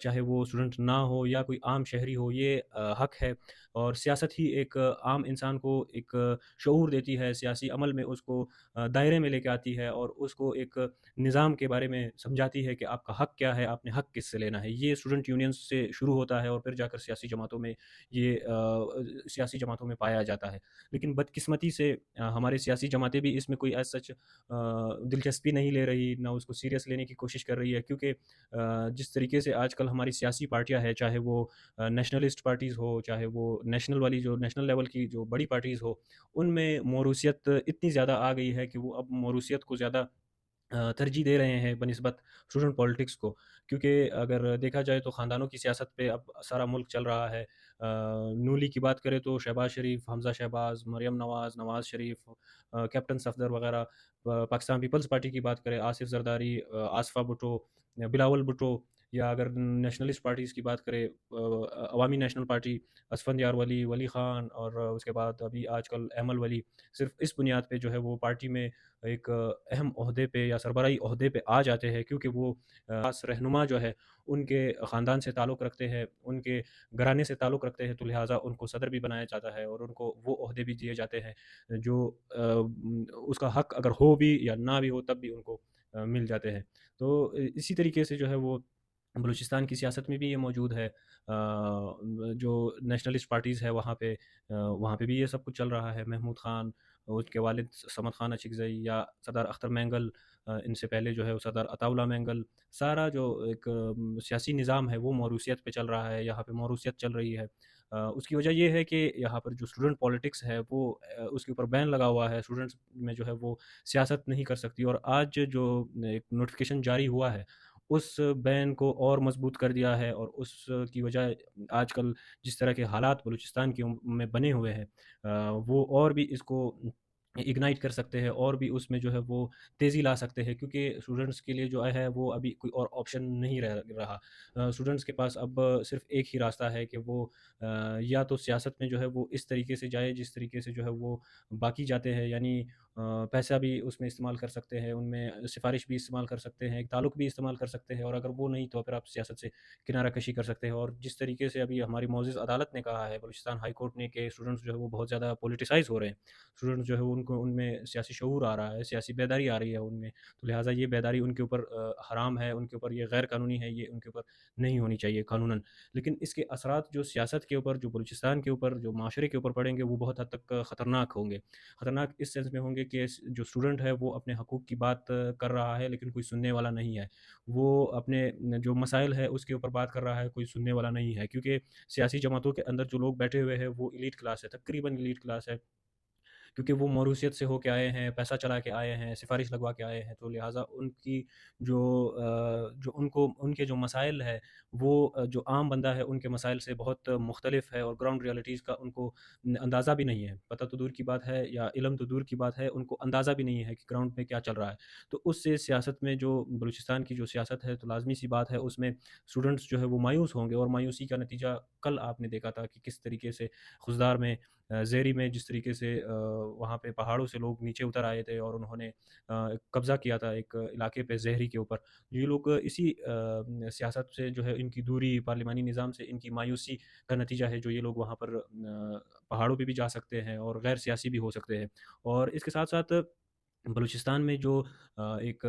چاہے وہ اسٹوڈنٹ نہ ہو یا کوئی عام شہری ہو، یہ حق ہے، اور سیاست ہی ایک عام انسان کو ایک شعور دیتی ہے، سیاسی عمل میں اس کو دائرے میں لے کے آتی ہے اور اس کو ایک نظام کے بارے میں سمجھاتی ہے کہ آپ کا حق کیا ہے، آپ نے حق کس سے لینا ہے۔ یہ اسٹوڈنٹ یونینز سے شروع ہوتا ہے اور پھر جا کر سیاسی جماعتوں میں یہ سیاسی جماعتوں میں پایا جاتا ہے۔ لیکن بدقسمتی سے ہمارے سیاسی جماعتیں بھی اس میں کوئی ایز سچ دلچسپی نہیں لے رہی، نہ اس کو سیریس لینے کی کوشش کر رہی ہے، کیونکہ جس طریقے سے آج کل ہماری سیاسی پارٹیاں ہیں، چاہے وہ نیشنلسٹ پارٹیز ہو، چاہے وہ نیشنل والی جو نیشنل لیول کی جو بڑی پارٹیز ہو، ان میں موروثیت اتنی زیادہ آ گئی ہے کہ وہ اب موروثیت کو زیادہ ترجیح دے رہے ہیں بنسبت اسٹوڈنٹ پالیٹکس کو، کیونکہ اگر دیکھا جائے تو خاندانوں کی سیاست پہ اب سارا ملک چل رہا ہے۔ نولی کی بات کریں تو شہباز شریف، حمزہ شہباز، مریم نواز، نواز شریف، کیپٹن صفدر وغیرہ، پاکستان پیپلز پارٹی کی بات کریں، آصف زرداری، آصفہ بھٹو، بلاول بھٹو، یا اگر نیشنلسٹ پارٹیز کی بات کریں، عوامی نیشنل پارٹی، اسفندیار ولی، ولی خان، اور اس کے بعد ابھی آج کل ایمل ولی، صرف اس بنیاد پہ جو ہے وہ پارٹی میں ایک اہم عہدے پہ یا سربراہی عہدے پہ آ جاتے ہیں، کیونکہ وہ خاص رہنما جو ہے ان کے خاندان سے تعلق رکھتے ہیں، ان کے گھرانے سے تعلق رکھتے ہیں، تو لہٰذا ان کو صدر بھی بنایا جاتا ہے اور ان کو وہ عہدے بھی دیے جاتے ہیں جو اس کا حق اگر ہو بھی یا نہ بھی ہو تب بھی ان کو مل جاتے ہیں۔ تو اسی طریقے سے جو ہے وہ بلوچستان کی سیاست میں بھی یہ موجود ہے، جو نیشنلسٹ پارٹیز ہے وہاں پہ بھی یہ سب کچھ چل رہا ہے۔ محمود خان، اس کے والد صمد خان اچکزئی، یا سردار اختر مینگل، ان سے پہلے جو ہے وہ سردار عطاءاللہ مینگل، سارا جو ایک سیاسی نظام ہے وہ موروثیت پہ چل رہا ہے، یہاں پہ موروثیت چل رہی ہے۔ اس کی وجہ یہ ہے کہ یہاں پر جو اسٹوڈنٹ پالیٹکس ہے وہ اس کے اوپر بین لگا ہوا ہے، اسٹوڈنٹس میں جو ہے وہ سیاست نہیں کر سکتی، اور آج جو ایک نوٹیفیکیشن جاری ہوا ہے اس بین کو اور مضبوط کر دیا ہے، اور اس کی وجہ آج کل جس طرح کے حالات بلوچستان کے میں بنے ہوئے ہیں، وہ اور بھی اس کو اگنائٹ کر سکتے ہیں، اور بھی اس میں جو ہے وہ تیزی لا سکتے ہیں، کیونکہ اسٹوڈنٹس کے لیے جو ہے وہ ابھی کوئی اور آپشن نہیں رہا۔ اسٹوڈنٹس کے پاس اب صرف ایک ہی راستہ ہے کہ وہ یا تو سیاست میں جو ہے وہ اس طریقے سے جائے جس طریقے سے جو ہے وہ باقی جاتے ہیں، یعنی پیسہ بھی اس میں استعمال کر سکتے ہیں، ان میں سفارش بھی استعمال کر سکتے ہیں، ایک تعلق بھی استعمال کر سکتے ہیں، اور اگر وہ نہیں تو پھر آپ سیاست سے کنارہ کشی کر سکتے ہیں۔ اور جس طریقے سے ابھی ہماری معزز عدالت نے کہا ہے، بلوچستان ہائی کورٹ نے، کہ اسٹوڈنٹس جو ہے وہ بہت زیادہ پولیٹیسائز ہو رہے ہیں، اسٹوڈنٹس جو ہے ان میں سیاسی شعور آ رہا ہے، سیاسی بیداری آ رہی ہے ان میں، تو لہٰذا یہ بیداری ان کے اوپر حرام ہے، ان کے اوپر یہ غیر قانونی ہے، یہ ان کے اوپر نہیں ہونی چاہیے قانوناً۔ لیکن اس کے اثرات جو سیاست کے اوپر، جو بلوچستان کے اوپر، جو معاشرے کے اوپر پڑیں گے، وہ بہت حد تک خطرناک ہوں گے۔ خطرناک اس سینس میں ہوں گے کہ جو اسٹوڈنٹ ہے وہ اپنے حقوق کی بات کر رہا ہے لیکن کوئی سننے والا نہیں ہے، وہ اپنے جو مسائل ہے اس کے اوپر بات کر رہا ہے، کوئی سننے والا نہیں ہے، کیونکہ سیاسی جماعتوں کے اندر جو لوگ بیٹھے ہوئے ہیں وہ ایلیٹ کلاس ہے، تقریباً ایلیٹ کلاس ہے، کیونکہ وہ موروثیت سے ہو کے آئے ہیں، پیسہ چلا کے آئے ہیں، سفارش لگوا کے آئے ہیں، تو لہٰذا ان کی جو جو ان کے جو مسائل ہے وہ جو عام بندہ ہے ان کے مسائل سے بہت مختلف ہے، اور گراؤنڈ ریالٹیز کا ان کو اندازہ بھی نہیں ہے، پتہ تو دور کی بات ہے یا علم تو دور کی بات ہے، ان کو اندازہ بھی نہیں ہے کہ گراؤنڈ پہ کیا چل رہا ہے۔ تو اس سے سیاست میں جو بلوچستان کی جو سیاست ہے، تو لازمی سی بات ہے اس میں اسٹوڈنٹس جو ہے وہ مایوس ہوں گے، اور مایوسی کا نتیجہ کل آپ نے دیکھا تھا کہ کس طریقے سے خضدار میں، زیری میں، جس طریقے سے وہاں پہ پہاڑوں سے لوگ نیچے اتر آئے تھے اور انہوں نے قبضہ کیا تھا ایک علاقے پہ، زہری کے اوپر۔ یہ لوگ اسی سیاست سے جو ہے ان کی دوری، پارلیمانی نظام سے ان کی مایوسی کا نتیجہ ہے، جو یہ لوگ وہاں پر پہاڑوں پہ بھی جا سکتے ہیں اور غیر سیاسی بھی ہو سکتے ہیں۔ اور اس کے ساتھ ساتھ بلوچستان میں جو ایک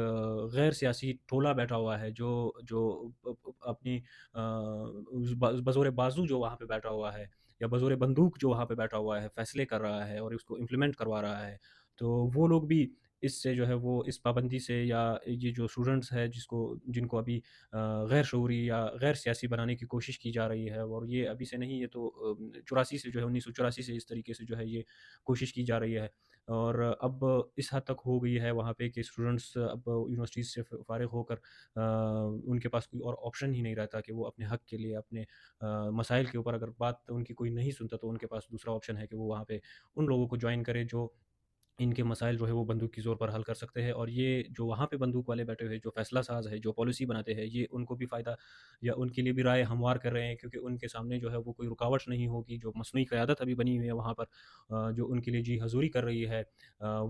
غیر سیاسی ٹولہ بیٹھا ہوا ہے، جو اپنی بزور بازو جو وہاں پہ بیٹھا ہوا ہے، یا بزور بندوق جو وہاں پہ بیٹھا ہوا ہے، فیصلے کر رہا ہے اور اس کو امپلیمنٹ کروا رہا ہے، تو وہ لوگ بھی اس سے جو ہے وہ اس پابندی سے، یا یہ جو اسٹوڈنٹس ہے جن کو ابھی غیر شعوری یا غیر سیاسی بنانے کی کوشش کی جا رہی ہے، اور یہ ابھی سے نہیں، یہ تو 84 سے جو ہے 1984 سے اس طریقے سے جو ہے یہ کوشش کی جا رہی ہے، اور اب اس حد تک ہو گئی ہے وہاں پہ کہ اسٹوڈنٹس اب یونیورسٹیز سے فارغ ہو کر ان کے پاس کوئی اور آپشن ہی نہیں رہتا کہ وہ اپنے حق کے لیے، اپنے مسائل کے اوپر اگر بات ان کی کوئی نہیں سنتا، تو ان کے پاس دوسرا آپشن ہے کہ وہ وہاں پہ ان لوگوں کو جوائن کرے جو ان کے مسائل جو ہے وہ بندوق کی زور پر حل کر سکتے ہیں، اور یہ جو وہاں پہ بندوق والے بیٹھے ہوئے جو فیصلہ ساز ہے، جو پالیسی بناتے ہیں، یہ ان کو بھی فائدہ یا ان کے لیے بھی رائے ہموار کر رہے ہیں، کیونکہ ان کے سامنے جو ہے وہ کوئی رکاوٹ نہیں ہوگی. جو مصنوعی قیادت ابھی بنی ہوئی ہے وہاں پر، جو ان کے لیے جی حضوری کر رہی ہے،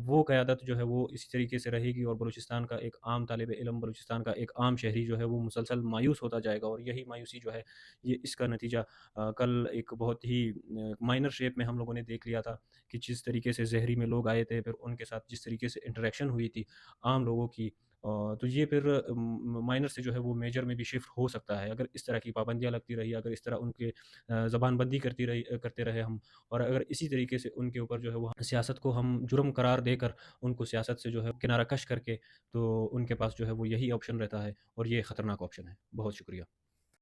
وہ قیادت جو ہے وہ اسی طریقے سے رہے گی، اور بلوچستان کا ایک عام طالب علم، بلوچستان کا ایک عام شہری جو ہے وہ مسلسل مایوس ہوتا جائے گا. اور یہی مایوسی جو ہے یہ اس کا نتیجہ کل ایک بہت ہی مائنر شیپ میں ہم لوگوں نے دیکھ لیا تھا، کہ جس طریقے سے زہری میں لوگ آئے تھے، پھر ان کے ساتھ جس طریقے سے انٹریکشن ہوئی تھی عام لوگوں کی، تو یہ پھر مائنر سے جو ہے وہ میجر میں بھی شفٹ ہو سکتا ہے، اگر اس طرح کی پابندیاں لگتی رہی، اگر اس طرح ان کے زبان بندی کرتے رہے ہم، اور اگر اسی طریقے سے ان کے اوپر جو ہے وہ سیاست کو ہم جرم قرار دے کر ان کو سیاست سے جو ہے کنارہ کش کر کے، تو ان کے پاس جو ہے وہ یہی آپشن رہتا ہے، اور یہ خطرناک آپشن ہے. بہت شکریہ.